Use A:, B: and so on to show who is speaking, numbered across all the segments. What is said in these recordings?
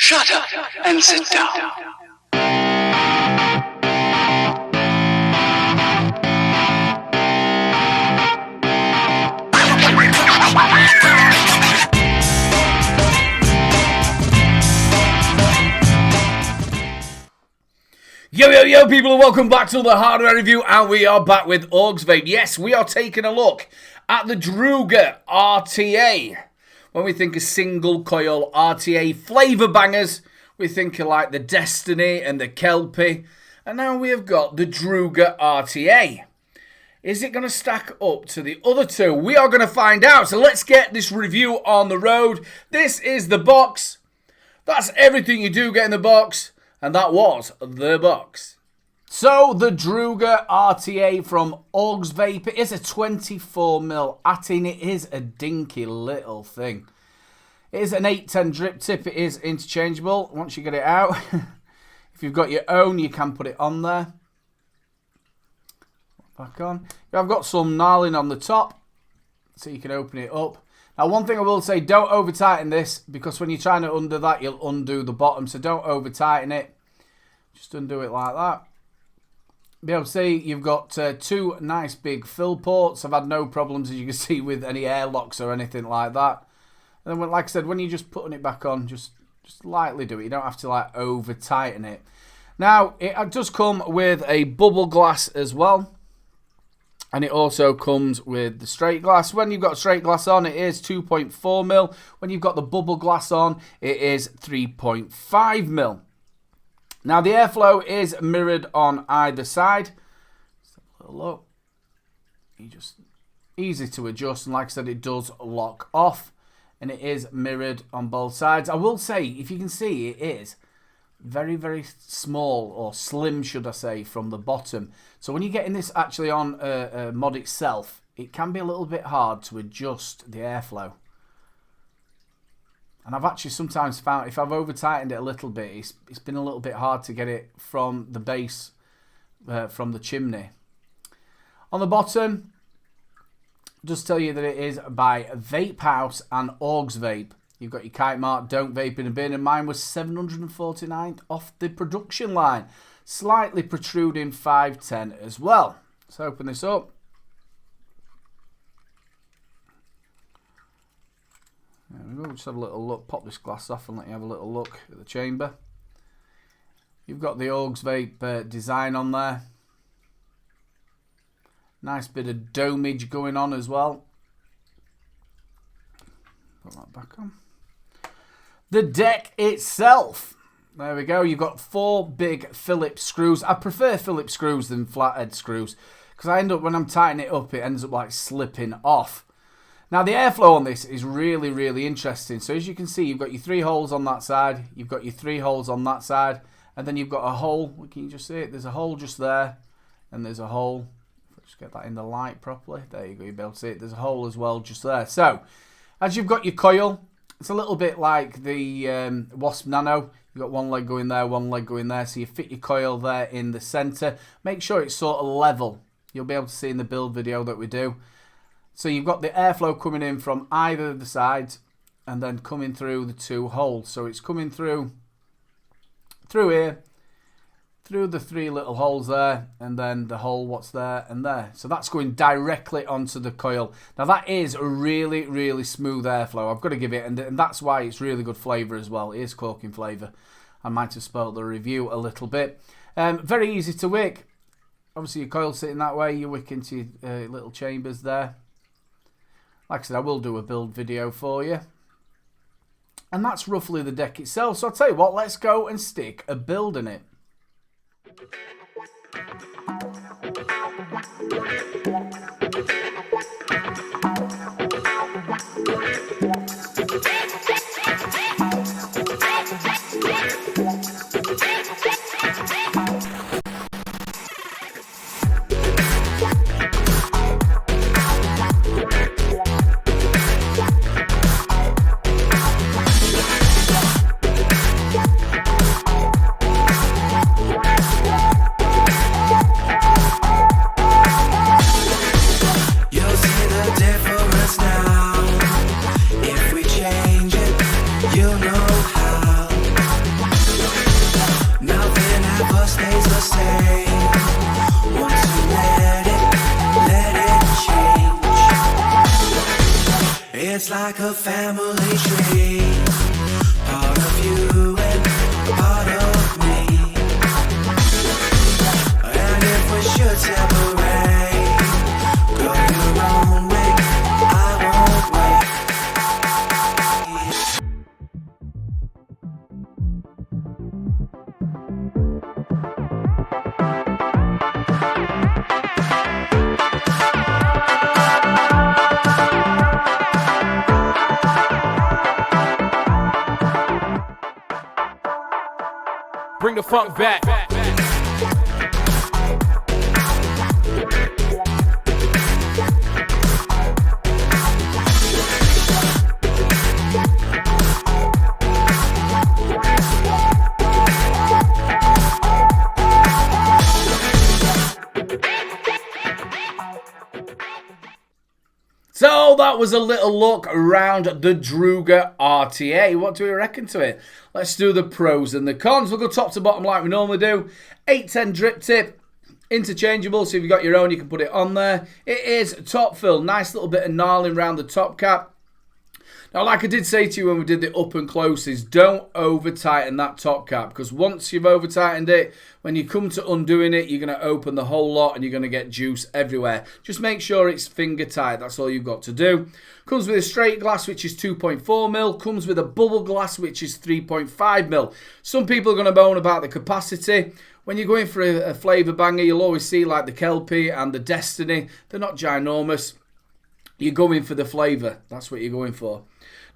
A: Shut up and sit down.
B: Yo, people, and welcome back to the hardware review, and we are back with Augvape. Yes, we are taking a look at the Druga RTA. When we think of single coil RTA flavour bangers, we think of like the Destiny and the Kelpie, and now we have got the Druga RTA. Is it going to stack up to the other two? We are going to find out, so let's get this review on the road. This is the box. That's everything you do get in the box. And that was the box. So, the Druga RTA from Augvape. It is a 24mm atting. It is a dinky little thing. It is an 810 drip tip. It is interchangeable once you get it out. If you've got your own, you can put it on there. Back on. I've got some knurling on the top, so you can open it up. Now, one thing I will say, don't over tighten this, because when you're trying to undo that, you'll undo the bottom. So don't over tighten it. Just undo it like that. Be able to see you've got two nice big fill ports. I've had no problems, as you can see, with any airlocks or anything like that. And then, like I said, when you're just putting it back on, just lightly do it. You don't have to like over tighten it. Now, it does come with a bubble glass as well. And it also comes with the straight glass. When you've got straight glass on, it is 2.4mm. When you've got the bubble glass on, it is 3.5mm. Now, the airflow is mirrored on either side. Just have a little look. Easy to adjust. And like I said, it does lock off. And it is mirrored on both sides. I will say, if you can see, it is very, very small, or slim, should I say, from the bottom. So when you're getting this actually on a mod itself, it can be a little bit hard to adjust the airflow. And I've actually sometimes found, if I've over tightened it a little bit, it's been a little bit hard to get it from the base, from the chimney. On the bottom, just tell you that it is by Vape House and Augvape. You've got your kite mark, don't vape in a bin, and mine was 749th off the production line. Slightly protruding 510 as well. Let's open this up. There we go, just have a little look, pop this glass off and let you have a little look at the chamber. You've got the Augvape design on there. Nice bit of domage going on as well. Put that back on. The deck itself. There we go. You've got 4 big Phillips screws. I prefer Phillips screws than flathead screws, because I end up, when I'm tightening it up, it ends up like slipping off. Now, the airflow on this is really, really interesting. So as you can see, you've got your 3 holes on that side. You've got your 3 holes on that side. And then you've got a hole. Can you just see it? There's a hole just there. And there's a hole. If I just get that in the light properly. There you go. You'll be able to see it. There's a hole as well just there. So, as you've got your coil, it's a little bit like the Wasp Nano. You've got one leg going there, one leg going there. So you fit your coil there in the center. Make sure it's sort of level. You'll be able to see in the build video that we do. So you've got the airflow coming in from either of the sides and then coming through the 2 holes. So it's coming through here, through the 3 little holes there, and then the hole what's there and there. So that's going directly onto the coil. Now that is a really, really smooth airflow. I've got to give it, and that's why it's really good flavour as well. It is corking flavour. I might have spoiled the review a little bit. Very easy to wick. Obviously your coil's sitting that way. You wick into your little chambers there. Like I said, I will do a build video for you. And that's roughly the deck itself. So I'll tell you what, let's go and stick a build in it.
C: like a family tree, part of you and part of me. And if we should separate, go your own way, I won't wait.
D: Bring the funk back.
B: So that was a little look around the Druga RTA. What do we reckon to it? Let's do the pros and the cons. We'll go top to bottom like we normally do. 810 drip tip, interchangeable, so if you've got your own you can put it on there. It is top fill, nice little bit of gnarling around the top cap. Now, like I did say to you when we did the up and closes, don't over tighten that top cap, because once you've over tightened it, when you come to undoing it, you're going to open the whole lot and you're going to get juice everywhere. Just make sure it's finger tight. That's all you've got to do. Comes with a straight glass, which is 2.4mm. Comes with a bubble glass, which is 3.5mm. Some people are going to moan about the capacity. When you're going for a flavour banger, you'll always see like the Kelpie and the Destiny. They're not ginormous. You're going for the flavour. That's what you're going for.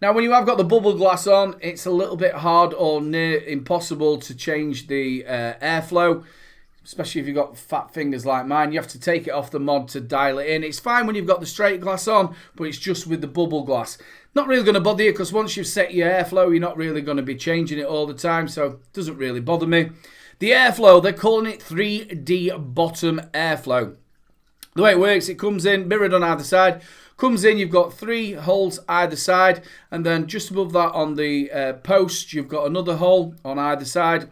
B: Now, when you have got the bubble glass on, it's a little bit hard or near impossible to change the airflow, especially if you've got fat fingers like mine. You have to take it off the mod to dial it in. It's fine when you've got the straight glass on, but it's just with the bubble glass. Not really going to bother you, because once you've set your airflow, you're not really going to be changing it all the time, so it doesn't really bother me. The airflow, they're calling it 3D bottom airflow. The way it works, it comes in mirrored on either side. Comes in, you've got 3 holes either side, and then just above that on the post, you've got another hole on either side.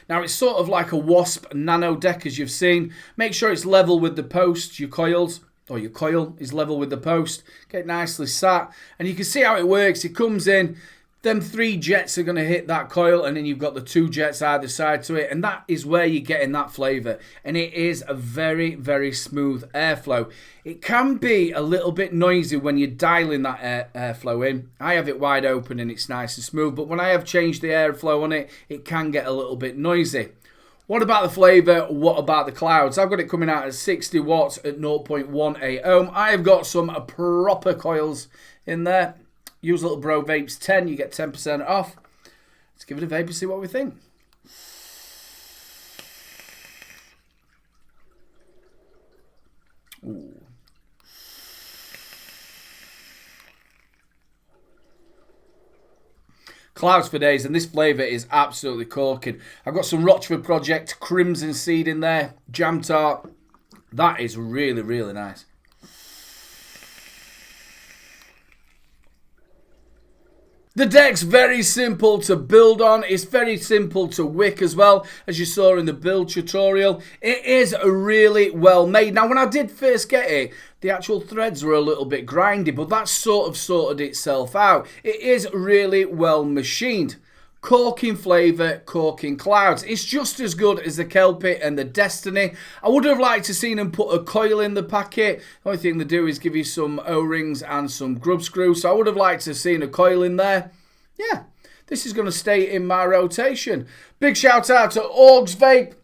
B: Now, it's sort of like a Wasp nano deck, as you've seen. Make sure it's level with the post, your coils, or your coil is level with the post. Get nicely sat, and you can see how it works. It comes in, them 3 jets are going to hit that coil, and then you've got the 2 jets either side to it, and that is where you're getting that flavour. And it is a very, very smooth airflow. It can be a little bit noisy when you're dialing that airflow in. I have it wide open and it's nice and smooth, but when I have changed the airflow on it, it can get a little bit noisy. What about the flavour? What about the clouds? I've got it coming out at 60 watts at 0.18 ohm. I've got some proper coils in there. Use Little Bro Vapes 10, you get 10% off. Let's give it a vape and see what we think. Ooh. Clouds for days, and this flavour is absolutely corking. I've got some Rochford Project Crimson Seed in there, Jam Tart. That is really, really nice. The deck's very simple to build on. It's very simple to wick as well, as you saw in the build tutorial. It is really well made. Now, when I did first get it, the actual threads were a little bit grindy, but that sort of sorted itself out. It is really well machined. Corking flavour, corking clouds. It's just as good as the Kelpie and the Destiny. I would have liked to seen them put a coil in the packet. The only thing they do is give you some O-rings and some grub screws. So I would have liked to have seen a coil in there. Yeah, this is going to stay in my rotation. Big shout out to Augvape.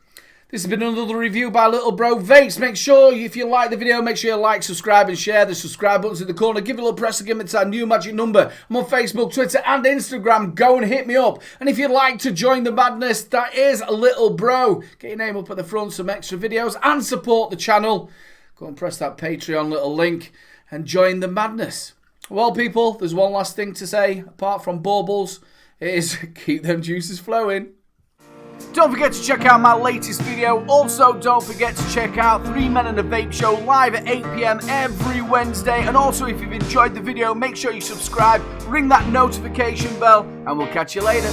B: This has been another review by Little Bro Vapes. Make sure, if you like the video, make sure you like, subscribe and share. The subscribe button's in the corner. Give it a little press to give it to that new magic number. I'm on Facebook, Twitter and Instagram. Go and hit me up. And if you'd like to join the madness, that is Little Bro. Get your name up at the front, some extra videos and support the channel. Go and press that Patreon little link and join the madness. Well, people, there's one last thing to say, apart from baubles. It is keep them juices flowing. Don't forget to check out my latest video. Also, don't forget to check out 3 Men and a Vape Show live at 8 PM every Wednesday. And also, if you've enjoyed the video, make sure you subscribe, ring that notification bell, and we'll catch you later.